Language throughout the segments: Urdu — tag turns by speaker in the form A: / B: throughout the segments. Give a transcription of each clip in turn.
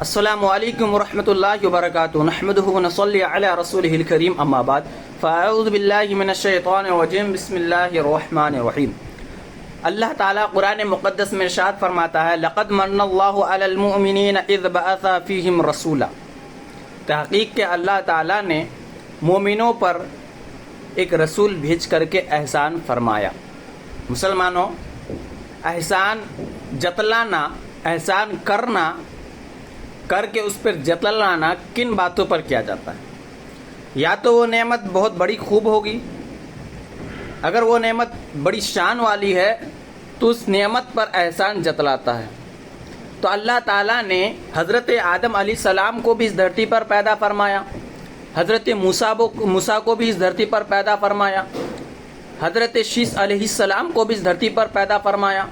A: السلام علیکم ورحمۃ اللہ وبرکاتہ نحمدہ ونصلی علی رسولہ الکریم اما بعد فاعوذ باللہ من الشیطان الرجیم بسم اللہ الرحمن الرحیم۔ اللہ تعالیٰ قرآن مقدس میں ارشاد فرماتا ہے لقد من اللہ علی المؤمنین اذ بعث فیہم رسولا۔ تحقیق کہ اللہ تعالیٰ نے مومنوں پر ایک رسول بھیج کر کے احسان فرمایا۔ مسلمانوں، احسان جتلانا، احسان کرنا، کر کے اس پر جتلانا کن باتوں پر کیا جاتا ہے؟ یا تو وہ نعمت بہت بڑی خوب ہوگی، اگر وہ نعمت بڑی شان والی ہے تو اس نعمت پر احسان جتلاتا ہے۔ تو اللہ تعالیٰ نے حضرت آدم علیہ السلام کو بھی اس دھرتی پر پیدا فرمایا، حضرت موسیٰ کو بھی اس دھرتی پر پیدا فرمایا، حضرت شیس علیہ السلام کو بھی اس دھرتی پر پیدا فرمایا،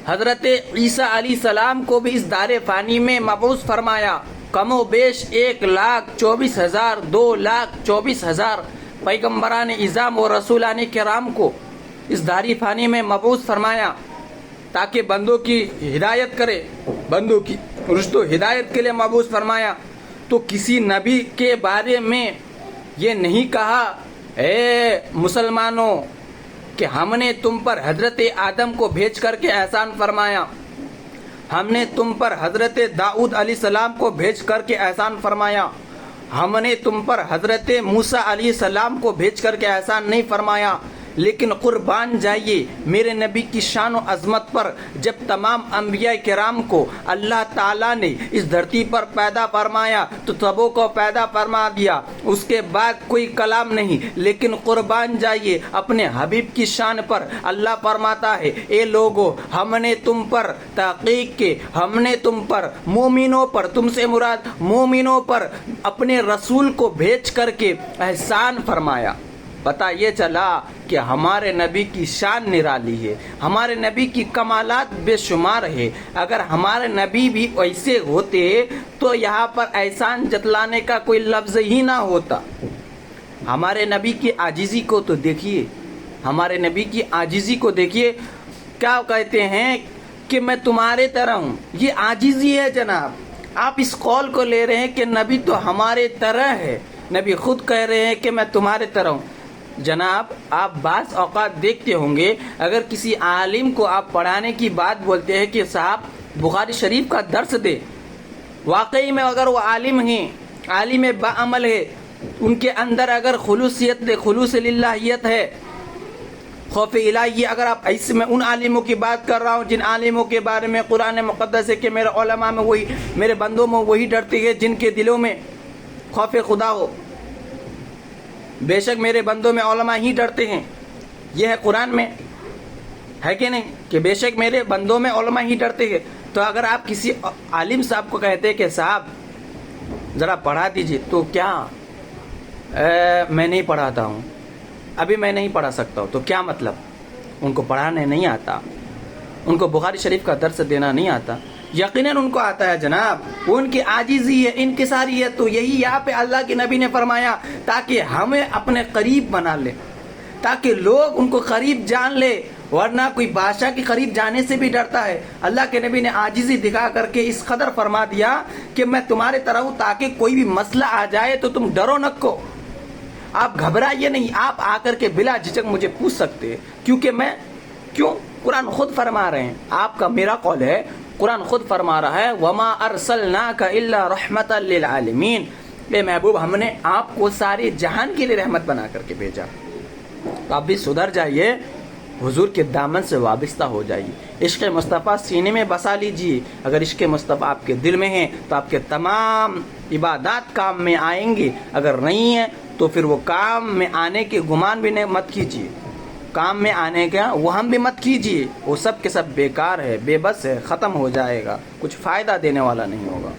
A: حضرت عیسیٰ علیہ السلام کو بھی اس دار فانی میں مبعوث فرمایا۔ کم و بیش 1,24,000 2,24,000 پیغمبران اعظام و رسولان کرام کو اس دار فانی میں مبعوث فرمایا تاکہ بندوں کی ہدایت کرے، بندوں کی رشد و ہدایت کے لیے مبعوث فرمایا۔ تو کسی نبی کے بارے میں یہ نہیں کہا اے مسلمانوں کہ ہم نے تم پر حضرت آدم کو بھیج کر کے احسان فرمایا، ہم نے تم پر حضرت داؤد علیہ السلام کو بھیج کر کے احسان فرمایا، ہم نے تم پر حضرت موسیٰ علیہ السلام کو بھیج کر کے احسان نہیں فرمایا۔ لیکن قربان جائیے میرے نبی کی شان و عظمت پر، جب تمام انبیاء کرام کو اللہ تعالیٰ نے اس دھرتی پر پیدا فرمایا تو سبوں کو پیدا فرما دیا، اس کے بعد کوئی کلام نہیں۔ لیکن قربان جائیے اپنے حبیب کی شان پر، اللہ فرماتا ہے اے لوگو ہم نے تم پر، تحقیق کہ ہم نے تم پر، مومنوں پر، تم سے مراد مومنوں پر اپنے رسول کو بھیج کر کے احسان فرمایا۔ پتہ یہ چلا کہ ہمارے نبی کی شان نرالی ہے، ہمارے نبی کی کمالات بے شمار ہے۔ اگر ہمارے نبی بھی ایسے ہوتے تو یہاں پر احسان جتلانے کا کوئی لفظ ہی نہ ہوتا۔ ہمارے نبی کی عاجزی کو تو دیکھیے، ہمارے نبی کی عاجزی کو دیکھیے، کیا کہتے ہیں کہ میں تمہارے طرح ہوں۔ یہ عاجزی ہے جناب۔ آپ اس قول کو لے رہے ہیں کہ نبی تو ہمارے طرح ہے، نبی خود کہہ رہے ہیں کہ میں تمہارے طرح ہوں۔ جناب آپ بعض اوقات دیکھتے ہوں گے اگر کسی عالم کو آپ پڑھانے کی بات بولتے ہیں کہ صاحب بخاری شریف کا درس دے، واقعی میں اگر وہ عالم ہیں، عالم باعمل ہے، ان کے اندر اگر خلوص للہیت ہے، خوف الہی، اگر آپ ایسے میں ان عالموں کی بات کر رہا ہوں جن عالموں کے بارے میں قرآن مقدس ہے کہ میرے علماء میں وہی، میرے بندوں میں وہی ڈرتے ہیں جن کے دلوں میں خوف خدا ہو۔ بے شک میرے بندوں میں علماء ہی ڈرتے ہیں، یہ ہے قرآن میں، ہے کہ نہیں کہ بے شک میرے بندوں میں علماء ہی ڈرتے ہیں۔ تو اگر آپ کسی عالم صاحب کو کہتے کہ صاحب ذرا پڑھا دیجئے، تو کیا میں نہیں پڑھاتا ہوں، ابھی میں نہیں پڑھا سکتا ہوں، تو کیا مطلب؟ ان کو پڑھانے نہیں آتا، ان کو بخاری شریف کا درس دینا نہیں آتا؟ یقیناً ان کو آتا ہے جناب، وہ ان کی عاجزی ہے، انکساری ہے۔ تو یہی یہاں پہ اللہ کے نبی نے فرمایا تاکہ ہمیں اپنے قریب بنا لے، تاکہ لوگ ان کو قریب جان لے، ورنہ کوئی بادشاہ کے قریب جانے سے بھی ڈرتا ہے۔ اللہ کے نبی نے عاجزی دکھا کر کے اس قدر فرما دیا کہ میں تمہارے طرح ہوں، تاکہ کوئی بھی مسئلہ آ جائے تو تم ڈرو نہ کو، آپ گھبرائیے نہیں، آپ آ کر کے بلا جھجک مجھے پوچھ سکتے ہیں، کیونکہ میں قرآن خود فرما رہے ہیں، آپ کا میرا قول ہے، قرآن خود فرما رہا ہے وَمَا أَرْسَلْنَاكَ إِلَّا رَحْمَةً لِّلْعَالَمِينَ، اے محبوب ہم نے آپ کو سارے جہان کے لیے رحمت بنا کر کے بھیجا۔ تو آپ بھی سدھر جائیے، حضور کے دامن سے وابستہ ہو جائیے، عشق مصطفیٰ سینے میں بسا لیجیے۔ اگر عشق مصطفیٰ آپ کے دل میں ہے تو آپ کے تمام عبادات کام میں آئیں گے، اگر نہیں ہے تو پھر وہ کام میں آنے کے گمان بھی مت کیجیے، کام میں آنے کا وہم بھی مت کیجیے، وہ سب کے سب بیکار ہے، بے بس ہے، ختم ہو جائے گا، کچھ فائدہ دینے والا نہیں ہوگا۔